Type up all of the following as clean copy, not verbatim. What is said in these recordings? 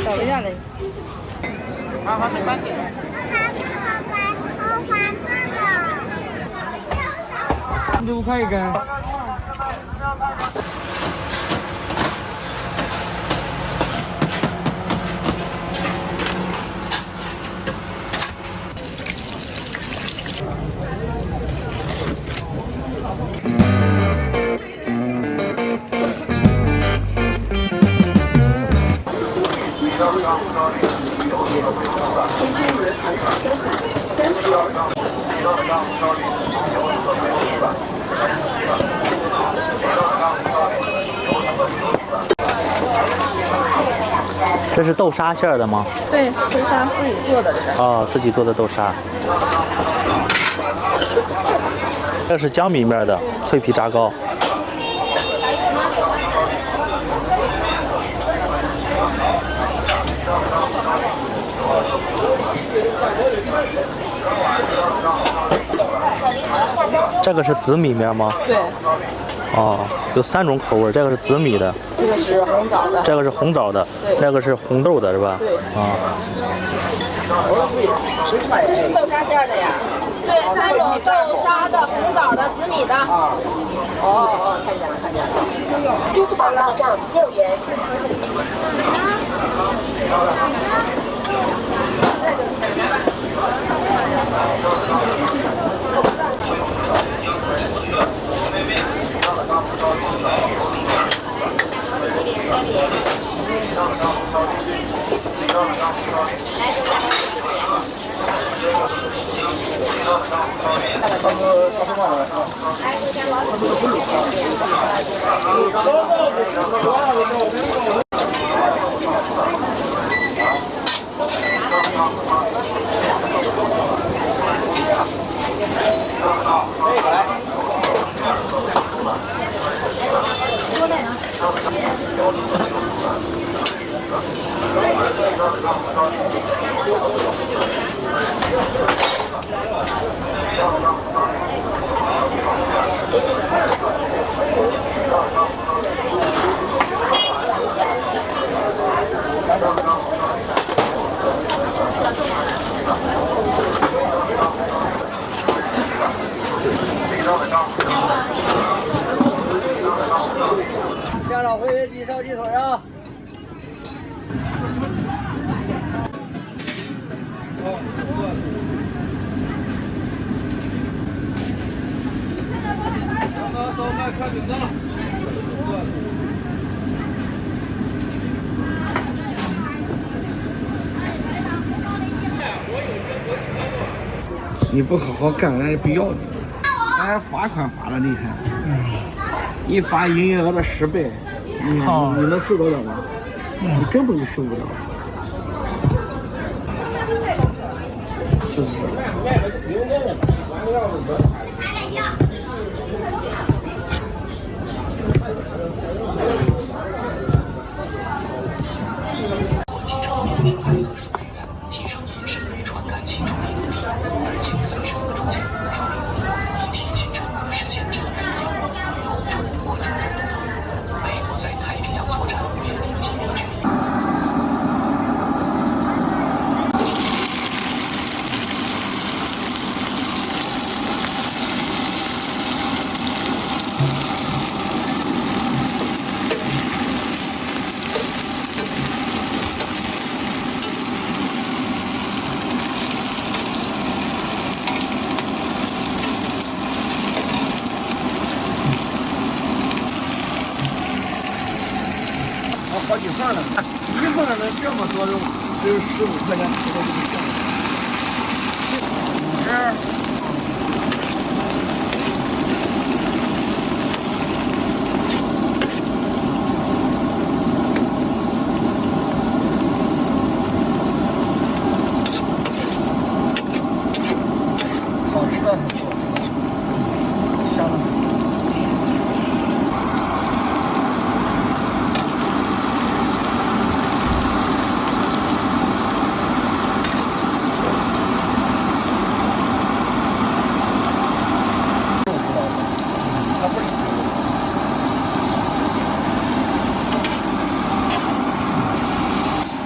找一下嘞。好，没关系。35块一根。这是豆沙馅儿的吗？对，豆沙自己做的这个。哦，自己做的豆沙。这是江米面的脆皮炸糕。这个是紫米面吗？对。哦，有3种口味，这个是紫米的，这个是红枣的，这个是红枣的，那个是红豆的，是吧？对。啊。这是豆沙馅的呀？对，3种豆沙的、红枣的、紫米的。哦，看见了，看见了。支付宝到账6元。家长会地上鸡腿啊！烧麦看饼子。你不好好干，俺也不要你，俺还罚款罚的厉害。一罚营业额的10倍，你能受得了吗？你根本就受不了。是不是？好几份了，一份能这么多肉，只有15块钱，吃的就是这样。好吃的很多，香的。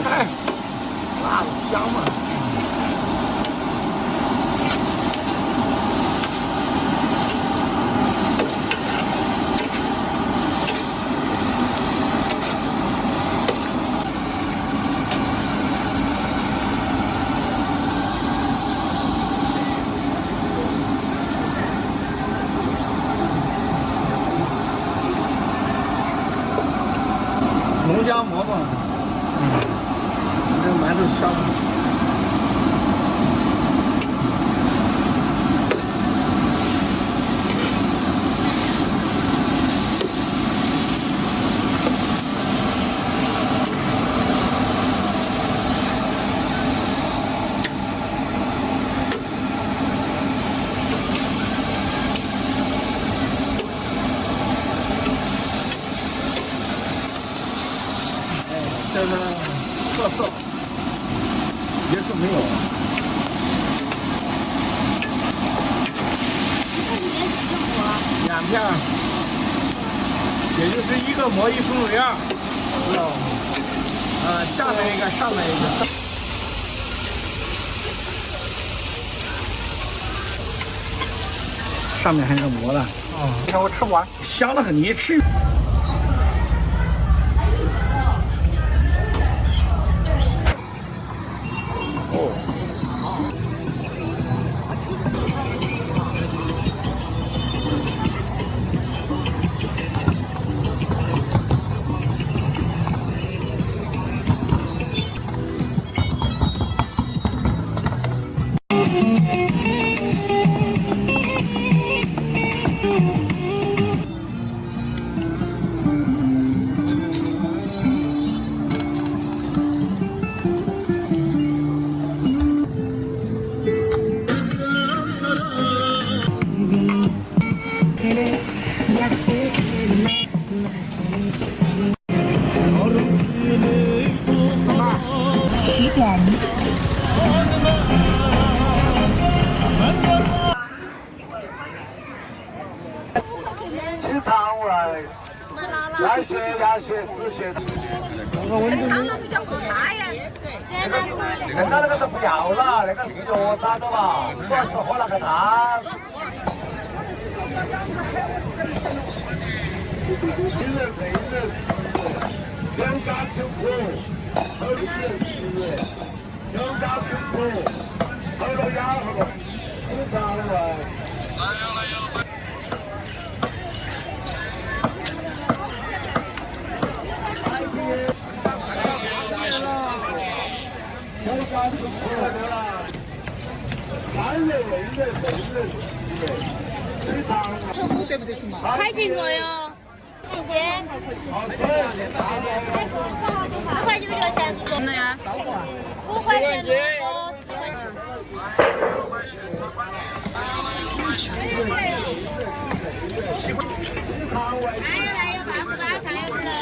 哎，辣的香嘛！农家馍吧，这馒头香的。这是特色，别处没有。2片，也就是一个馍1分为2，知道吗？下面一个，上面一个。上面还有馍呢。你看我吃不完，香的很，你一吃。清肠胃，鸭血、止血。那个都不要了，那个是药渣的吧？主要是喝那个汤。一人肥人10，两家9口，后人10，两家9口，后了鸭后了，清肠胃。开进过哟，进阶。4块9角钱多的呀，5块钱多，4块钱。来有大大上有点了。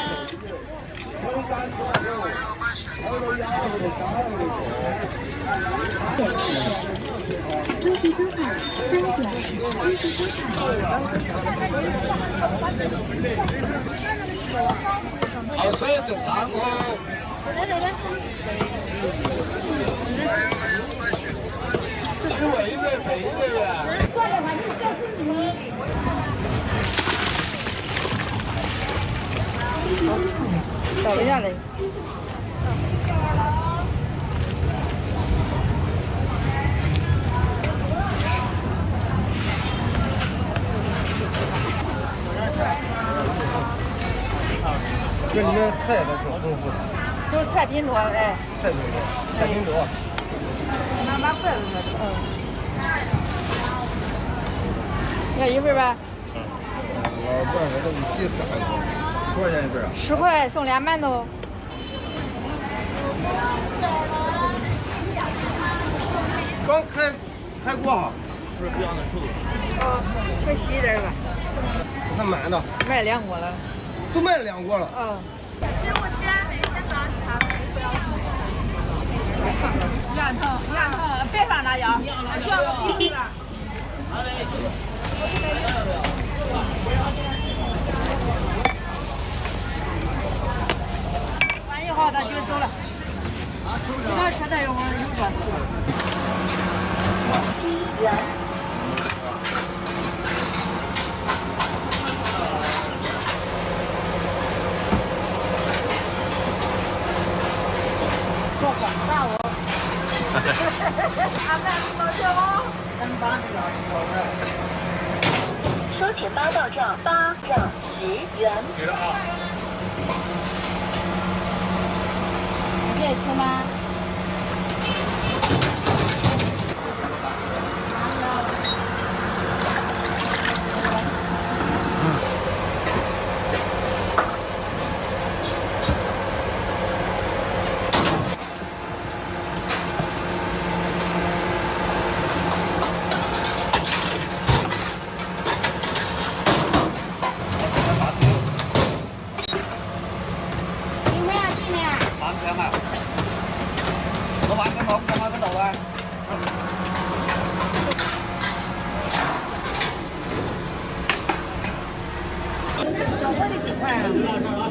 好水就汤哦。吃胃热肥热呀。找一下嘞。这里面菜的挺丰富的，就是菜品多，哎。菜多，菜品多。拿筷子那个。要一份吧？我不知道这个几4块钱，多少钱一份啊？10块送俩馒头。刚开过哈。不是不要那臭的。哦，再细一点吧。还满的。卖2锅了。都卖2锅了。嗯。圆头，别放辣椒，全部一份。完以后他就走了。我车站一会儿有着。7元。做广告哦。俺们老铁哦。收钱8到账，8账10元。给了啊。你愿意吃吗？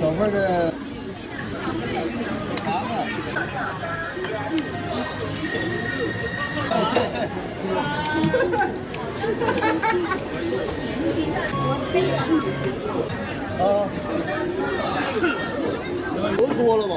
小份的8块。啊，都多了吧？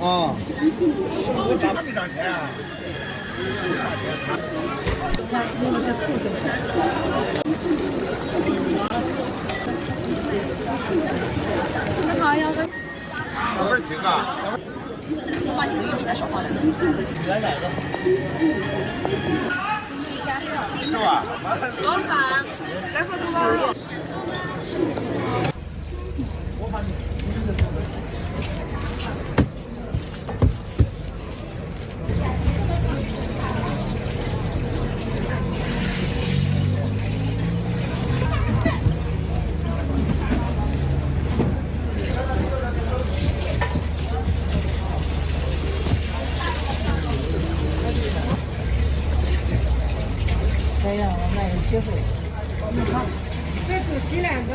啊，我涨没涨钱啊？好，要个。小份几个？我把这个玉米再烧好了。原来的。是吧？老饭，再说多少？再让我买机会。好，这是鸡蛋羹。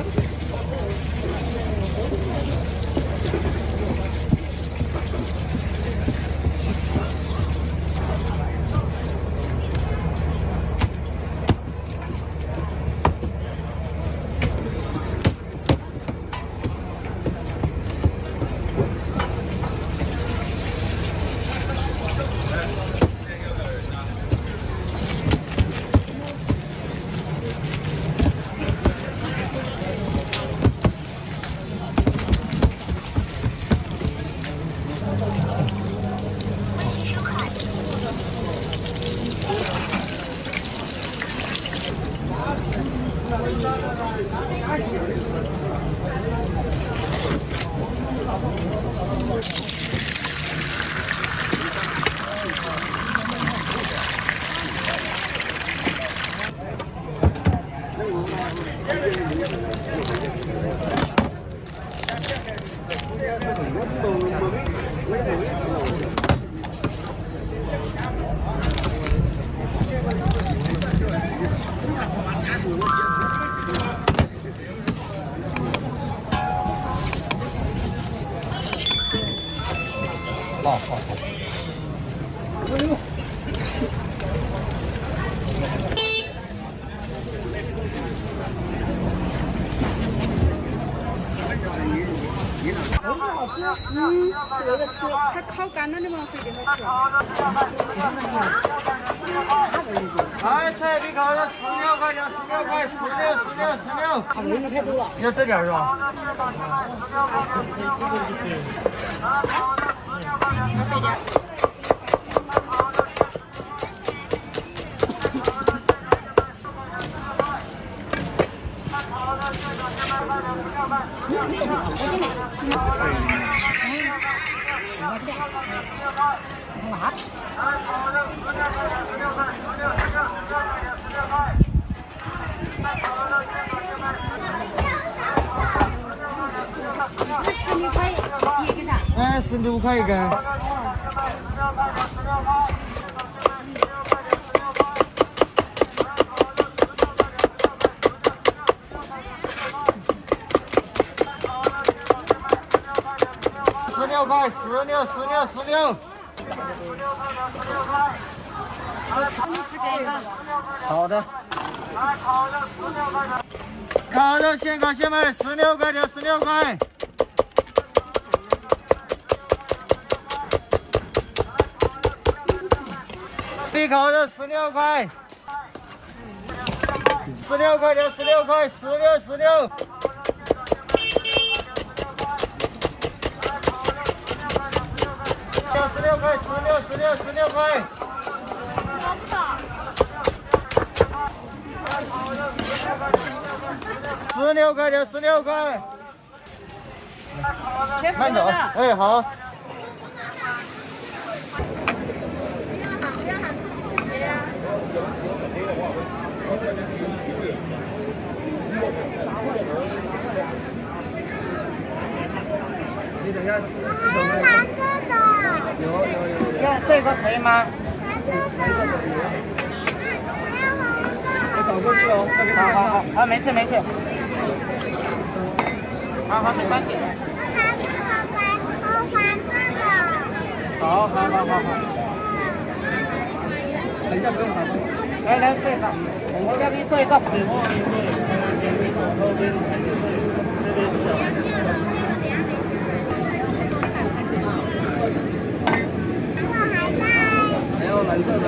这个吃，它烤干了的嘛，会给它吃。哎，菜比烤的16块钱，16块，16。要这点是吧？哎，16块一根。16块，16。好的。烤肉现烤现卖16块钱，16块。必烤的16块，16块钱，16块，16。16块，16块。16块钱，16块。慢走，哎，好。你等一下，有这个可以吗？我找过去哦。好，没事。好，没关系。好。等一下不用打。来这个，我要你做一个。还有蓝色的。